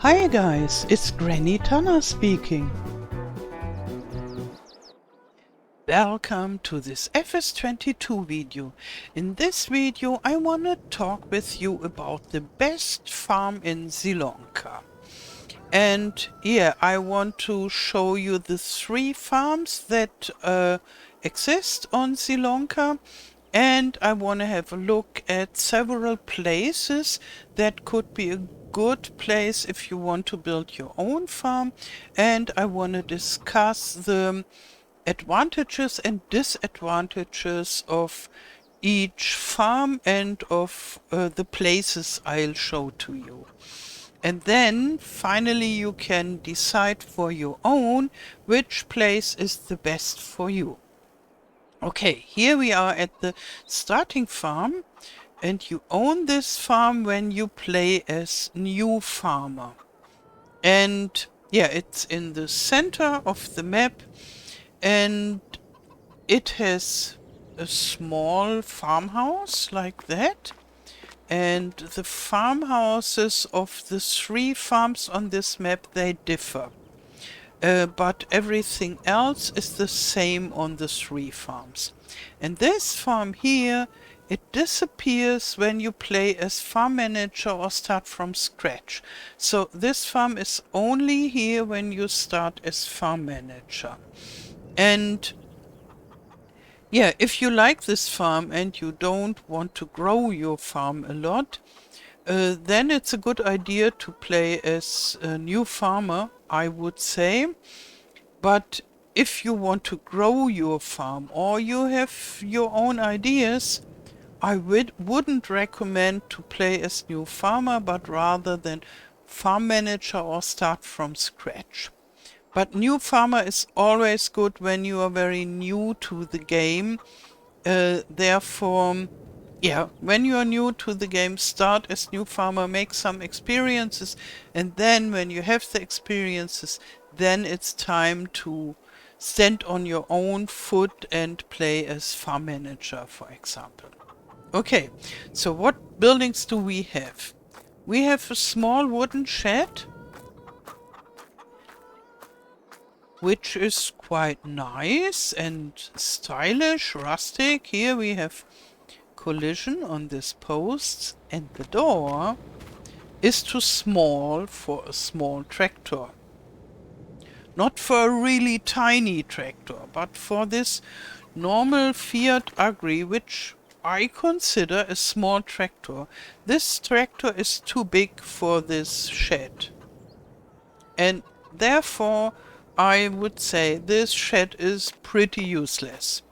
Hi guys, it's Granny Tana speaking. Welcome to this FS22 video. In this video I want to talk with you about the best farm in Zielonka. And yeah, I want to show you the 3 farms that exist on Zielonka. And I want to have a look at several places that could be a good place if you want to build your own farm. And I want to discuss the advantages and disadvantages of each farm and of the places I'll show to you. And then finally you can decide for your own which place is the best for you. Okay, here we are at the starting farm, and you own this farm when you play as new farmer. And yeah, it's in the center of the map, and it has a small farmhouse like that. And the farmhouses of the 3 farms on this map, they differ. But everything else is the same on the 3 farms. And this farm here, it disappears when you play as farm manager or start from scratch. So this farm is only here when you start as farm manager. And yeah, if you like this farm and you don't want to grow your farm a lot, then it's a good idea to play as a new farmer, I would say. But if you want to grow your farm or you have your own ideas, I wouldn't recommend to play as new farmer, but rather than farm manager or start from scratch. But new farmer is always good when you are very new to the game. Therefore, yeah, when you are new to the game, start as new farmer, make some experiences, and then when you have the experiences, then it's time to stand on your own foot and play as farm manager, for example. Okay, so what buildings do we have? We have a small wooden shed, which is quite nice and stylish, rustic. Here we have collision on this post, and the door is too small for a small tractor. Not for a really tiny tractor, but for this normal Fiat Agri, which I consider a small tractor. This tractor is too big for this shed. And therefore, I would say this shed is pretty useless.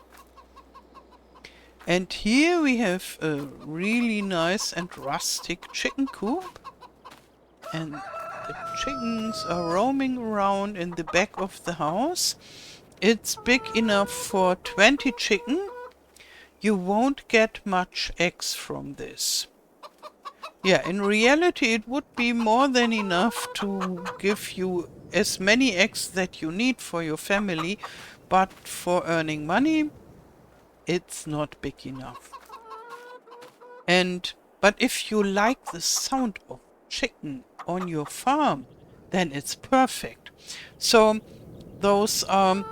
And here we have a really nice and rustic chicken coop. And the chickens are roaming around in the back of the house. It's big enough for 20 chicken. You won't get much eggs from this. Yeah, in reality it would be more than enough to give you as many eggs that you need for your family, but for earning money, it's not big enough. But if you like the sound of chicken on your farm, then it's perfect. So those are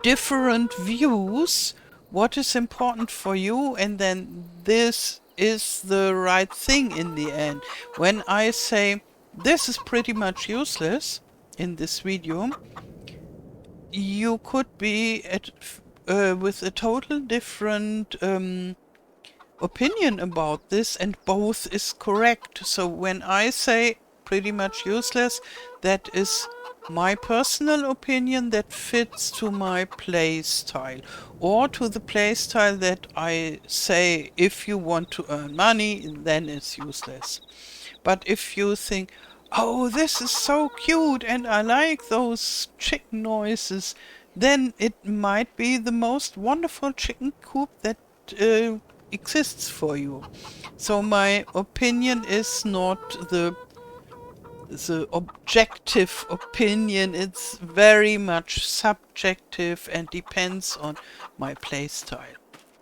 different views, what is important for you, and then this is the right thing in the end. When I say this is pretty much useless in this video, you could be with a total different opinion about this, and both is correct. So when I say pretty much useless, that is my personal opinion that fits to my play style, or to the play style that I say if you want to earn money, then it's useless. But if you think, oh, this is so cute and I like those chicken noises, then it might be the most wonderful chicken coop that exists for you. So my opinion is not the objective opinion, it's very much subjective and depends on my playstyle.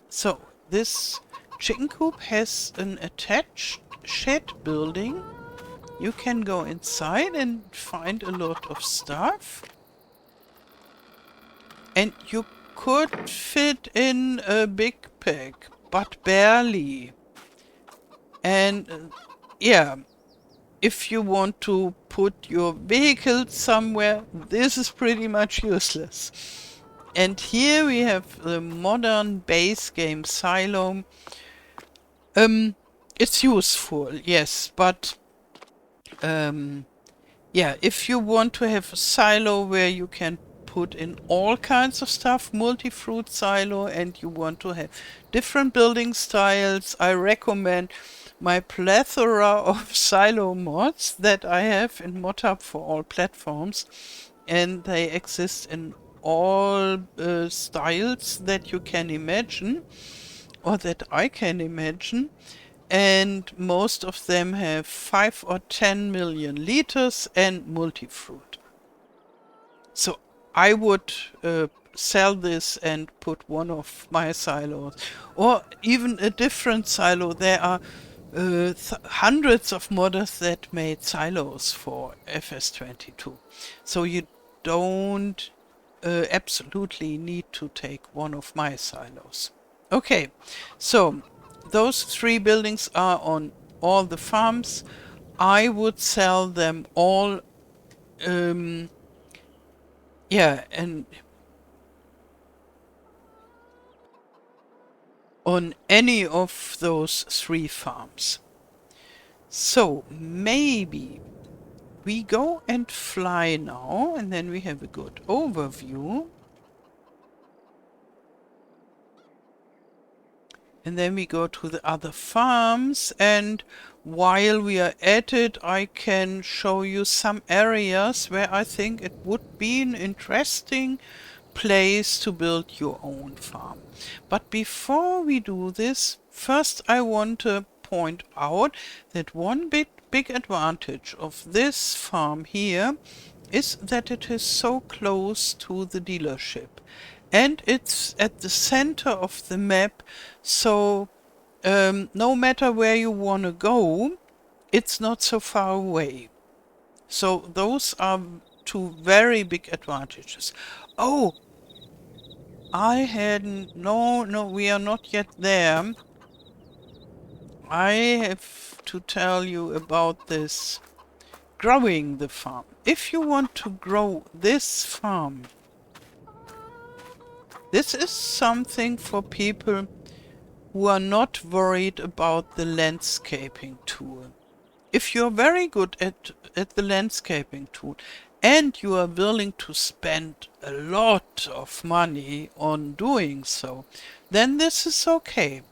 So this chicken coop has an attached shed building You can go inside and find a lot of stuff. And you could fit in a big pack, but barely. And yeah, if you want to put your vehicle somewhere, this is pretty much useless. And here we have the modern base game silo. It's useful, yes, but yeah, if you want to have a silo where you can put in all kinds of stuff, multi-fruit silo, and you want to have different building styles, I recommend my plethora of silo mods that I have in ModHub for all platforms. And they exist in all styles that you can imagine, or that I can imagine. And most of them have 5 or 10 million liters and multi-fruit. So I would sell this and put one of my silos, or even a different silo. There are hundreds of modders that made silos for FS22. So you don't absolutely need to take one of my silos. Okay, so those 3 buildings are on all the farms. I would sell them all, yeah, and on any of those 3 farms. So maybe we go and fly now, and then we have a good overview. And then we go to the other farms, and while we are at it, I can show you some areas where I think it would be an interesting place to build your own farm. But before we do this, first I want to point out that one big advantage of this farm here is that it is so close to the dealership. And it's at the center of the map, so no matter where you want to go, it's not so far away. So those are 2 very big advantages. Oh, I hadn't... No, we are not yet there. I have to tell you about this growing the farm. If you want to grow this farm, this is something for people who are not worried about the landscaping tool. If you're very good at the landscaping tool and you are willing to spend a lot of money on doing so, then this is okay.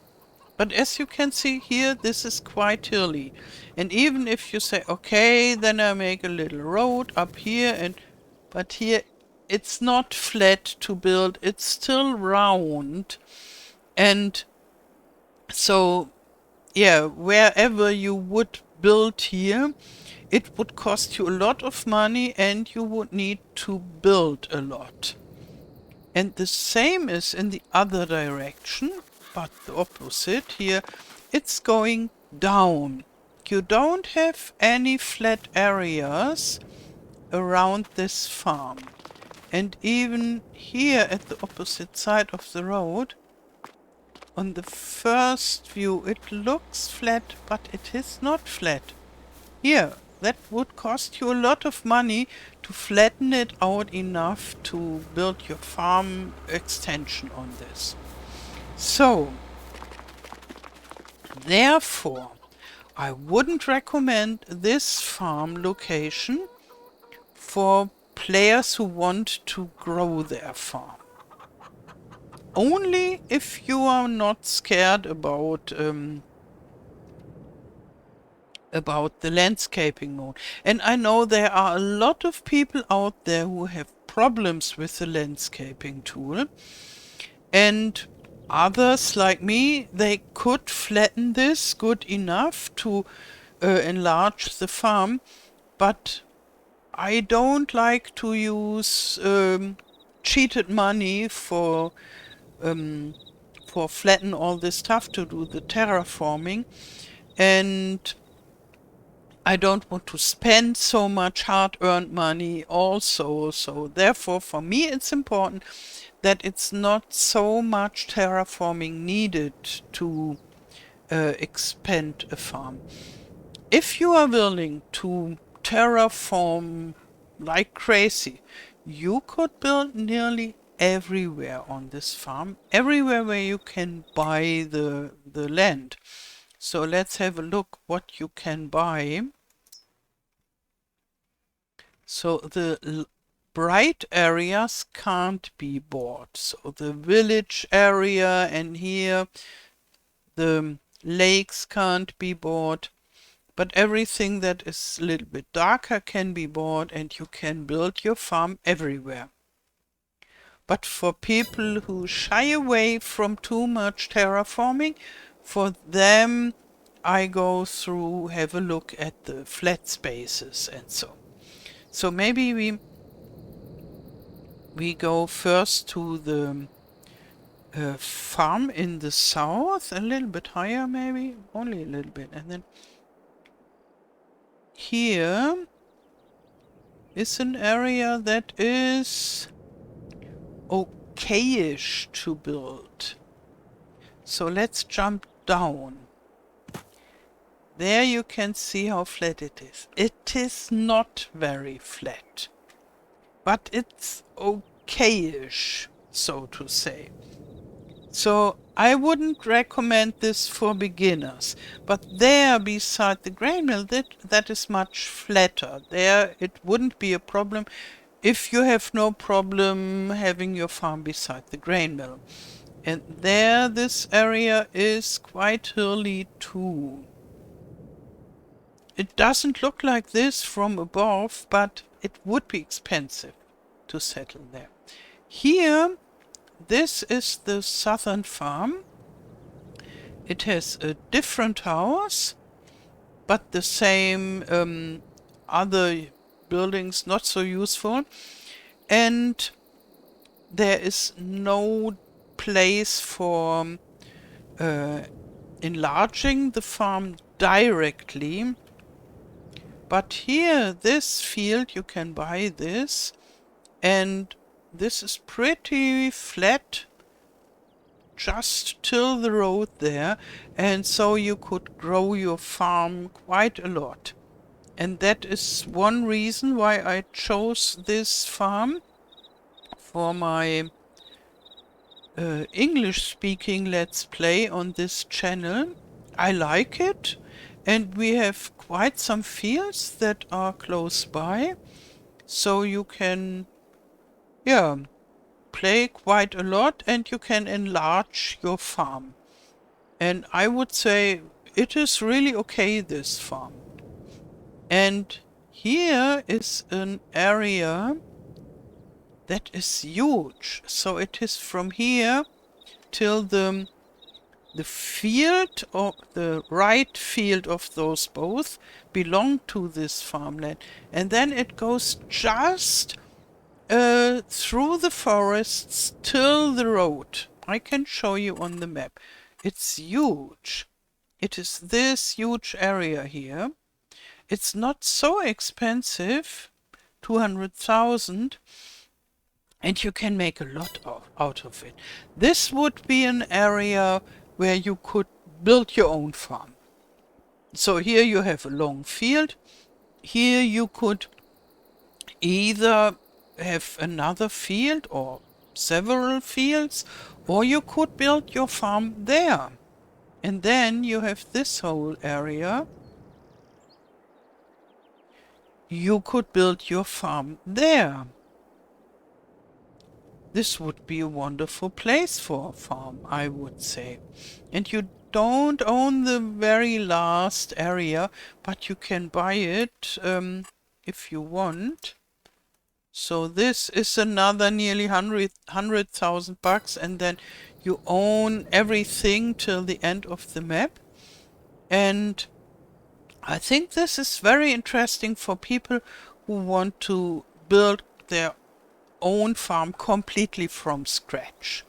But as you can see here, this is quite hilly. And even if you say, okay, then I make a little road up here, but here it's not flat to build, it's still round. And so, yeah, wherever you would build here, it would cost you a lot of money and you would need to build a lot. And the same is in the other direction, but the opposite here, it's going down. You don't have any flat areas around this farm. And even here at the opposite side of the road, on the first view it looks flat, but it is not flat. Here, that would cost you a lot of money to flatten it out enough to build your farm extension on this. So, therefore, I wouldn't recommend this farm location for players who want to grow their farm. Only if you are not scared about the landscaping mode. And I know there are a lot of people out there who have problems with the landscaping tool. And others like me, they could flatten this good enough to enlarge the farm. But I don't like to use cheated money for flatten all this stuff to do the terraforming. And I don't want to spend so much hard-earned money also. So therefore, for me, it's important that it's not so much terraforming needed to expand a farm. If you are willing to terraform like crazy, you could build nearly everywhere on this farm, everywhere where you can buy the land. So let's have a look what you can buy. So the bright areas can't be bought. So the village area and here the lakes can't be bought. But everything that is a little bit darker can be bought and you can build your farm everywhere. But for people who shy away from too much terraforming, for them I go through, have a look at the flat spaces and so. So maybe we go first to the farm in the south, a little bit higher maybe, only a little bit, and then here is an area that is okayish to build. So let's jump down. There you can see how flat it is. It is not very flat, but it's okayish, so to say. So I wouldn't recommend this for beginners, but there beside the grain mill, that is much flatter. There it wouldn't be a problem if you have no problem having your farm beside the grain mill. And there this area is quite hilly too. It doesn't look like this from above, but it would be expensive to settle there. Here, this is the southern farm. It has a different house, but the same other buildings not so useful. And there is no place for enlarging the farm directly. But here, this field, you can buy this, and this is pretty flat, just till the road there, and so you could grow your farm quite a lot. And that is one reason why I chose this farm for my English-speaking Let's Play on this channel. I like it, and we have quite some fields that are close by, so you can, yeah, play quite a lot and you can enlarge your farm. And I would say it is really okay, this farm. And here is an area that is huge. So it is from here till the field, or the right field of those both belong to this farmland. And then it goes just through the forests till the road. I can show you on the map. It's huge. It is this huge area here. It's not so expensive, 200,000, and you can make a lot out of it. This would be an area where you could build your own farm. So here you have a long field. Here you could either have another field or several fields, or you could build your farm there. And then you have this whole area. You could build your farm there. This would be a wonderful place for a farm, I would say. And you don't own the very last area, but you can buy it if you want. So this is another nearly 100,000 bucks, and then you own everything till the end of the map. And I think this is very interesting for people who want to build their own farm completely from scratch.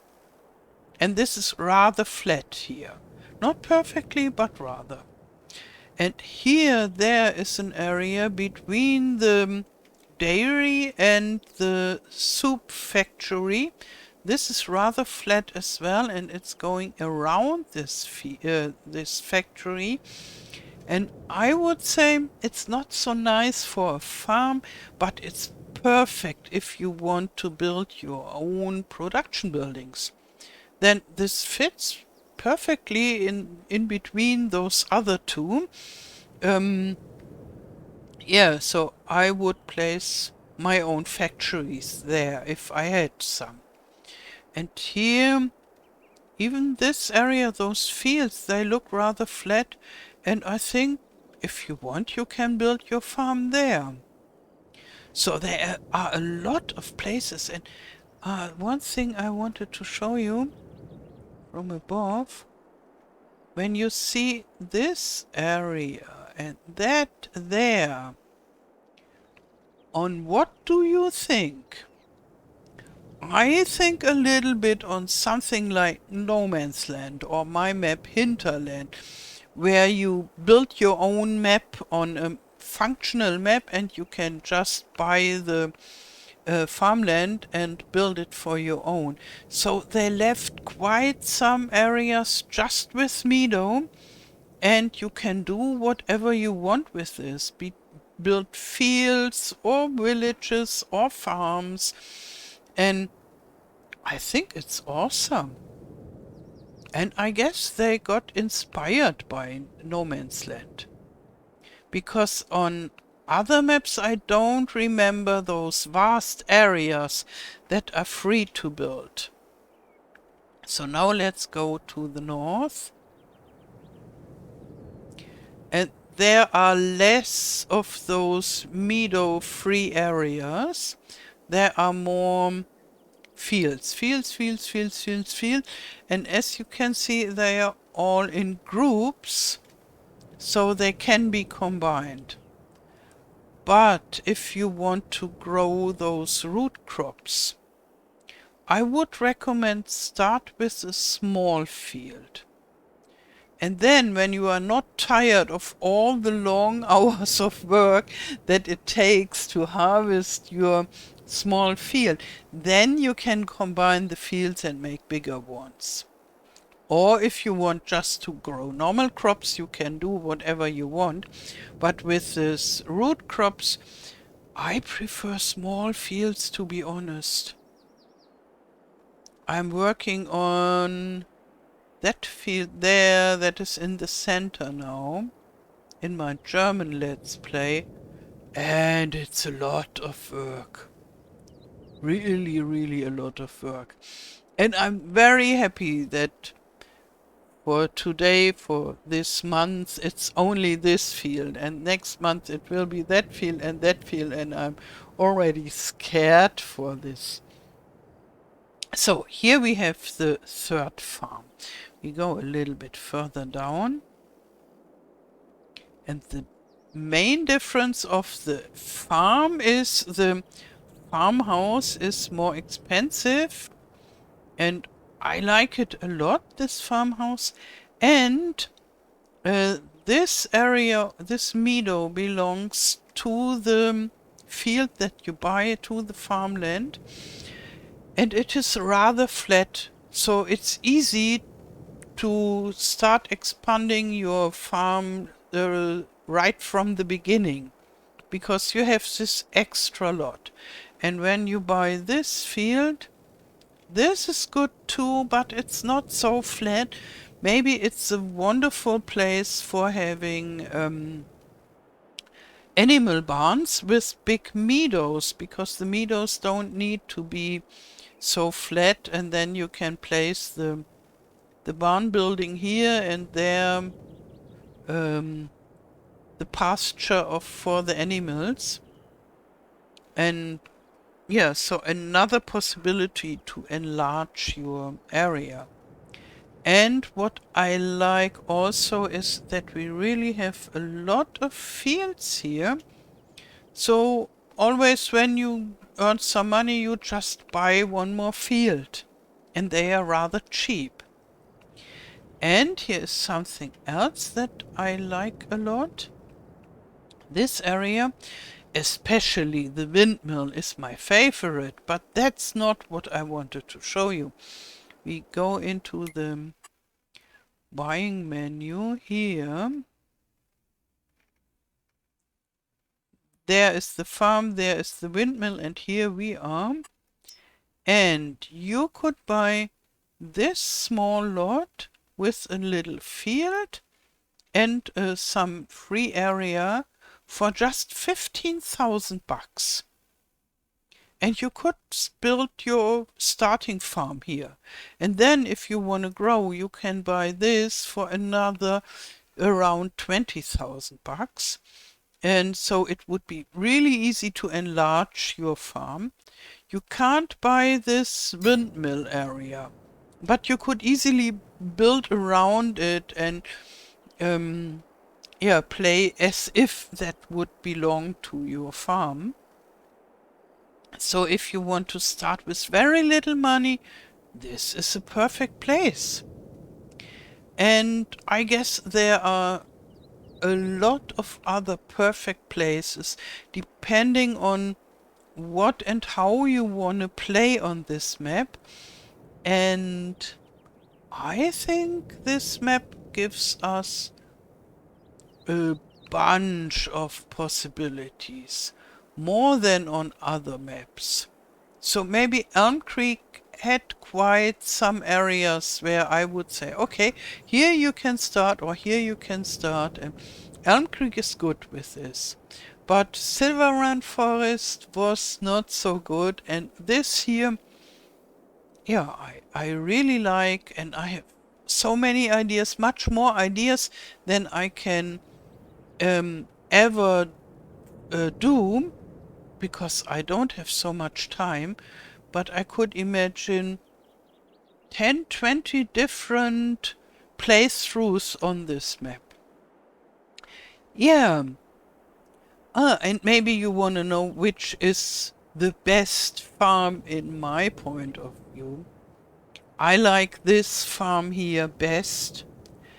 And this is rather flat here. Not perfectly, but rather. And here there is an area between the dairy and the soup factory. This is rather flat as well, and it's going around this factory. And I would say it's not so nice for a farm, but it's perfect if you want to build your own production buildings. Then this fits perfectly in between those other two. Yeah, so I would place my own factories there if I had some. And here, even this area, those fields, they look rather flat, and I think if you want, you can build your farm there. So there are a lot of places, and one thing I wanted to show you from above, when you see this area and that there, on what do you think? I think a little bit on something like No Man's Land or my map Hinterland, where you build your own map on a functional map and you can just buy the farmland and build it for your own. So they left quite some areas just with meadow, and you can do whatever you want with this. Build fields or villages or farms, and I think it's awesome. And I guess they got inspired by No Man's Land. Because on other maps I don't remember those vast areas that are free to build. So now let's go to the north. And there are less of those meadow-free areas. There are more fields. And as you can see, they are all in groups, so they can be combined. But if you want to grow those root crops, I would recommend start with a small field. And then when you are not tired of all the long hours of work that it takes to harvest your small field, then you can combine the fields and make bigger ones. Or if you want just to grow normal crops, you can do whatever you want. But with this root crops, I prefer small fields, to be honest. I'm working on that field there that is in the center now, in my German Let's Play, and it's a lot of work. Really, really a lot of work. And I'm very happy that for today, for this month, it's only this field, and next month it will be that field, and I'm already scared for this. So here we have the third farm. We go a little bit further down, and the main difference of the farm is the farmhouse is more expensive, and I like it a lot, this farmhouse. And this area, this meadow, belongs to the field that you buy, to the farmland, and it is rather flat, so it's easy to start expanding your farm right from the beginning, because you have this extra lot. And when you buy this field, this is good too, but it's not so flat. Maybe it's a wonderful place for having animal barns with big meadows, because the meadows don't need to be so flat, and then you can place the barn building here and there, the pasture for the animals. And yeah, so another possibility to enlarge your area. And what I like also is that we really have a lot of fields here. So always when you earn some money, you just buy one more field, and they are rather cheap. And here is something else that I like a lot. This area, especially the windmill, is my favorite, but that's not what I wanted to show you. We go into the buying menu here. There is the farm, there is the windmill, and here we are. And you could buy this small lot with a little field and some free area for just 15,000 bucks. And you could build your starting farm here. And then if you want to grow, you can buy this for another around 20,000 bucks. And so it would be really easy to enlarge your farm. You can't buy this windmill area, but you could easily build around it and play as if that would belong to your farm. So if you want to start with very little money, this is a perfect place. And I guess there are a lot of other perfect places depending on what and how you want to play on this map. And I think this map gives us a bunch of possibilities, more than on other maps. So maybe Elm Creek had quite some areas where I would say, okay, here you can start or here you can start, and Elm Creek is good with this. But Silver Run Forest was not so good, and this here, yeah, I really like, and I have so many ideas, much more ideas than I can ever do, because I don't have so much time, but I could imagine 10, 20 different playthroughs on this map. Yeah. And maybe you want to know which is the best farm in my point of view. I like this farm here best,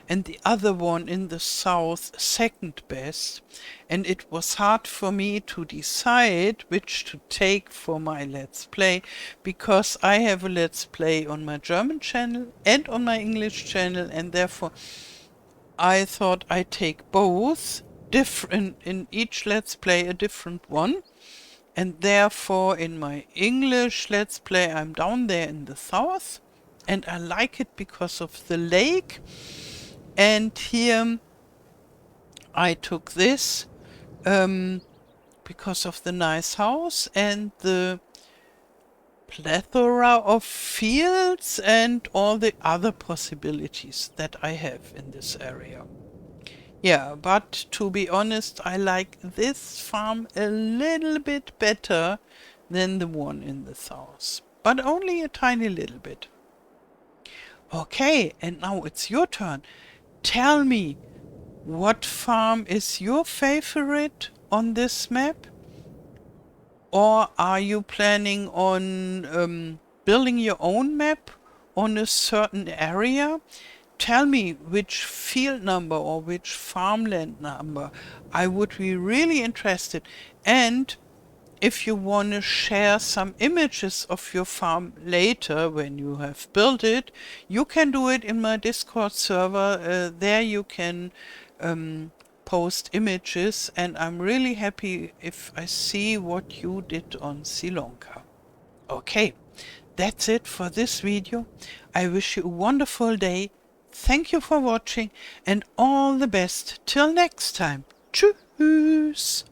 and the other one in the south second best, and it was hard for me to decide which to take for my Let's Play, because I have a Let's Play on my German channel and on my English channel, and therefore I thought I'd take both, different in each Let's Play a different one, and therefore in my English Let's Play I'm down there in the south, and I like it because of the lake. And here I took this because of the nice house and the plethora of fields and all the other possibilities that I have in this area. Yeah, but to be honest, I like this farm a little bit better than the one in the south, but only a tiny little bit. Okay, and now it's your turn. Tell me, what farm is your favorite on this map? Or are you planning on building your own map on a certain area? Tell me which field number or which farmland number. I would be really interested. And if you want to share some images of your farm later when you have built it, you can do it in my Discord server. There you can post images, and I'm really happy if I see what you did on Zielonka. Okay, that's it for this video. I wish you a wonderful day. Thank you for watching, and all the best till next time. Tschüss!